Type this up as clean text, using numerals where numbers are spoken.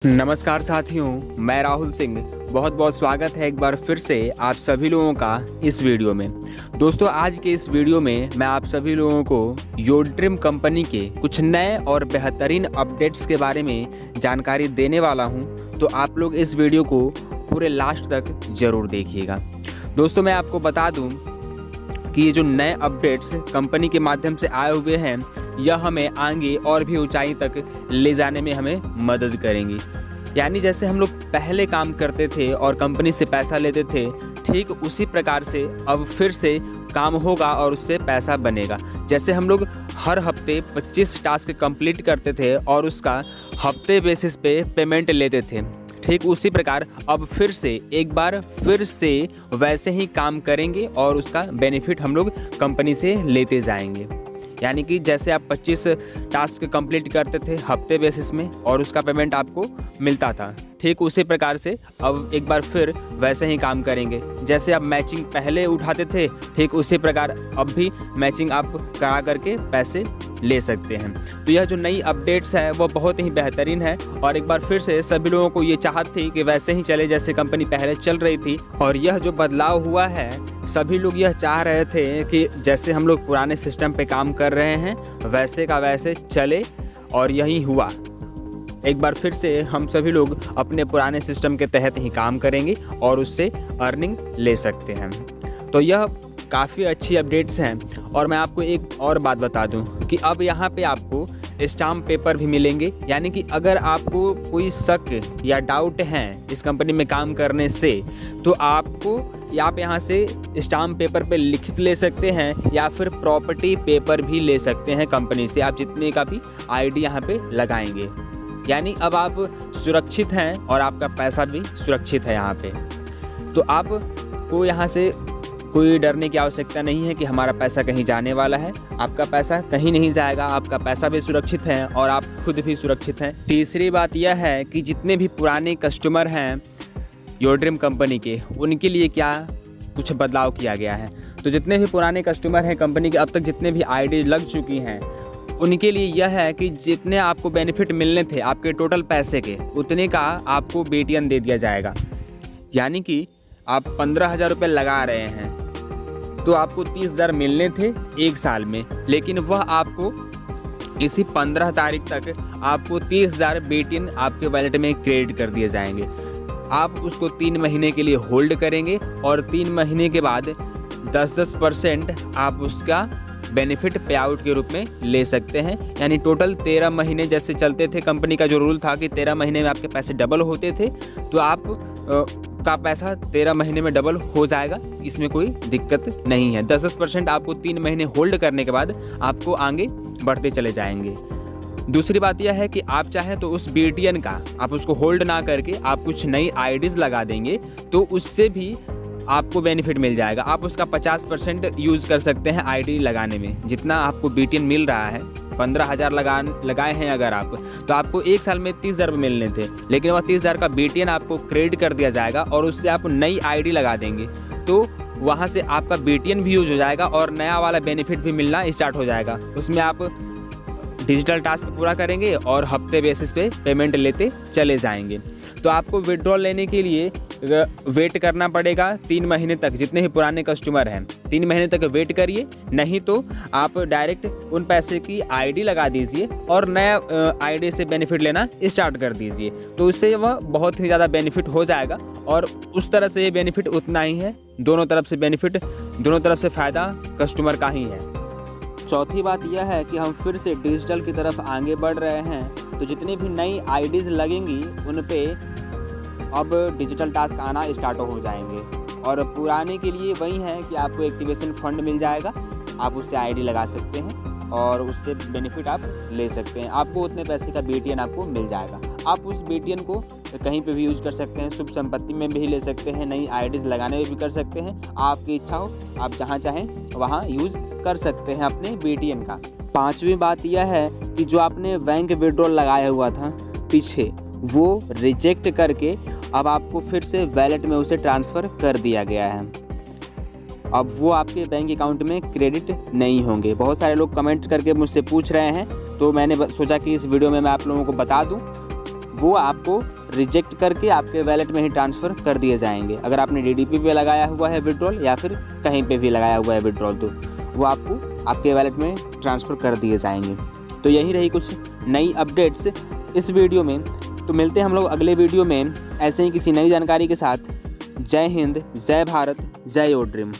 नमस्कार साथियों, मैं राहुल सिंह। बहुत बहुत स्वागत है एक बार फिर से आप सभी लोगों का इस वीडियो में। दोस्तों, आज के इस वीडियो में मैं आप सभी लोगों को योड्रीम कंपनी के कुछ नए और बेहतरीन अपडेट्स के बारे में जानकारी देने वाला हूं, तो आप लोग इस वीडियो को पूरे लास्ट तक ज़रूर देखिएगा। दोस्तों, मैं आपको बता दूं कि ये जो नए अपडेट्स कंपनी के माध्यम से आए हुए हैं, यह हमें आगे और भी ऊंचाई तक ले जाने में हमें मदद करेंगी। यानी जैसे हम लोग पहले काम करते थे और कंपनी से पैसा लेते थे, ठीक उसी प्रकार से अब फिर से काम होगा और उससे पैसा बनेगा। जैसे हम लोग हर हफ्ते 25 टास्क कंप्लीट करते थे और उसका हफ्ते बेसिस पे पेमेंट लेते थे, ठीक उसी प्रकार अब फिर से एक बार फिर से वैसे ही काम करेंगे और उसका बेनिफिट हम लोग कंपनी से लेते जाएंगे। यानी कि जैसे आप 25 टास्क कंप्लीट करते थे हफ्ते बेसिस में और उसका पेमेंट आपको मिलता था, ठीक उसी प्रकार से अब एक बार फिर वैसे ही काम करेंगे। जैसे आप मैचिंग पहले उठाते थे, ठीक उसी प्रकार अब भी मैचिंग आप करा करके पैसे ले सकते हैं। तो यह जो नई अपडेट्स है वो बहुत ही बेहतरीन है और एक बार फिर से सभी लोगों को ये चाहत थी कि वैसे ही चले जैसे कंपनी पहले चल रही थी। और यह जो बदलाव हुआ है, सभी लोग यह चाह रहे थे कि जैसे हम लोग पुराने सिस्टम पे काम कर रहे हैं वैसे का वैसे चले, और यही हुआ। एक बार फिर से हम सभी लोग अपने पुराने सिस्टम के तहत ही काम करेंगे और उससे अर्निंग ले सकते हैं। तो यह काफ़ी अच्छी अपडेट्स हैं। और मैं आपको एक और बात बता दूं कि अब यहाँ पे आपको स्टाम्प पेपर भी मिलेंगे। यानी कि अगर आपको कोई शक या डाउट है इस कंपनी में काम करने से, तो आपको आप यहाँ से स्टाम्प पेपर पे लिखित ले सकते हैं या फिर प्रॉपर्टी पेपर भी ले सकते हैं कंपनी से। आप जितने का भी आईडी यहाँ पे लगाएंगे, यानी अब आप सुरक्षित हैं और आपका पैसा भी सुरक्षित है यहाँ पे। तो आपको यहाँ से कोई डरने की आवश्यकता नहीं है कि हमारा पैसा कहीं जाने वाला है। आपका पैसा कहीं नहीं जाएगा, आपका पैसा भी सुरक्षित है और आप खुद भी सुरक्षित हैं। तीसरी बात यह है कि जितने भी पुराने कस्टमर हैं योड्रीम कंपनी के, उनके लिए क्या कुछ बदलाव किया गया है। तो जितने भी पुराने कस्टमर हैं कंपनी के, अब तक जितने भी आईडी लग चुकी हैं, उनके लिए यह है कि जितने आपको बेनिफिट मिलने थे आपके टोटल पैसे के, उतने का आपको BTN दे दिया जाएगा। यानी कि आप 15,000 रुपये लगा रहे हैं तो आपको 30,000 मिलने थे एक साल में, लेकिन वह आपको इसी 15 तारीख तक आपको 30,000 BTN आपके वॉलेट में क्रेडिट कर दिए जाएंगे। आप उसको 3 महीने के लिए होल्ड करेंगे और 3 महीने के बाद 10% आप उसका बेनिफिट पे आउट के रूप में ले सकते हैं। यानी टोटल 13 महीने जैसे चलते थे, कंपनी का जो रूल था कि 13 महीने में आपके पैसे डबल होते थे, तो आप का पैसा 13 महीने में डबल हो जाएगा। इसमें कोई दिक्कत नहीं है। 10% आपको 3 महीने होल्ड करने के बाद आपको आगे बढ़ते चले जाएंगे। दूसरी बात यह है कि आप चाहें तो उस BTN का आप उसको होल्ड ना करके आप कुछ नई आईडीज़ लगा देंगे, तो उससे भी आपको बेनिफिट मिल जाएगा। आप उसका 50% यूज़ कर सकते हैं आईडी लगाने में। जितना आपको BTN मिल रहा है, 15,000 लगाए हैं अगर आप, तो आपको एक साल में 30,000 मिलने थे, लेकिन वह 30,000 का BTN आपको क्रेडिट कर दिया जाएगा और उससे आप नई आईडी लगा देंगे, तो वहाँ से आपका BTN भी यूज हो जाएगा और नया वाला बेनिफिट भी मिलना स्टार्ट हो जाएगा। उसमें आप डिजिटल टास्क पूरा करेंगे और हफ्ते बेसिस पे पेमेंट लेते चले जाएंगे। तो आपको विड्रॉल लेने के लिए वेट करना पड़ेगा 3 महीने तक। जितने ही पुराने कस्टमर हैं 3 महीने तक वेट करिए, नहीं तो आप डायरेक्ट उन पैसे की आईडी लगा दीजिए और नया आईडी से बेनिफिट लेना स्टार्ट कर दीजिए। तो उससे वह बहुत ही ज़्यादा बेनिफिट हो जाएगा और उस तरह से ये बेनिफिट उतना ही है। दोनों तरफ से बेनिफिट, दोनों तरफ से फ़ायदा कस्टमर का ही है। चौथी बात यह है कि हम फिर से डिजिटल की तरफ आगे बढ़ रहे हैं। तो जितनी भी नई आईडीज़ लगेंगी उन पे अब डिजिटल टास्क आना स्टार्ट हो जाएंगे। और पुराने के लिए वही है कि आपको एक्टिवेशन फंड मिल जाएगा, आप उससे आईडी लगा सकते हैं और उससे बेनिफिट आप ले सकते हैं। आपको उतने पैसे का BTN आपको मिल जाएगा। आप उस BTN को कहीं पे भी यूज़ कर सकते हैं, शुभ संपत्ति में भी ले सकते हैं, नई आईडीज़ लगाने में भी कर सकते हैं। आपकी इच्छा हो, आप जहाँ चाहें वहाँ यूज़ कर सकते हैं अपने BTN का। पांचवी बात यह है कि जो आपने बैंक विड्रॉल लगाया हुआ था पीछे, वो रिजेक्ट करके अब आपको फिर से वैलेट में उसे ट्रांसफ़र कर दिया गया है। अब वो आपके बैंक अकाउंट में क्रेडिट नहीं होंगे। बहुत सारे लोग कमेंट करके मुझसे पूछ रहे हैं, तो मैंने सोचा कि इस वीडियो में मैं आप लोगों को बता दूं। वो आपको रिजेक्ट करके आपके वैलेट में ही ट्रांसफ़र कर दिए जाएंगे। अगर आपने DDP पे लगाया हुआ है विड्रॉल या फिर कहीं पे भी लगाया हुआ है विड्रॉल, तो वो आपको आपके वैलेट में ट्रांसफ़र कर दिए जाएंगे। तो यही रही कुछ नई अपडेट्स इस वीडियो में। तो मिलते हैं हम लोग अगले वीडियो में ऐसे ही किसी नई जानकारी के साथ। जय हिंद, जय भारत, जय योड ड्रीम।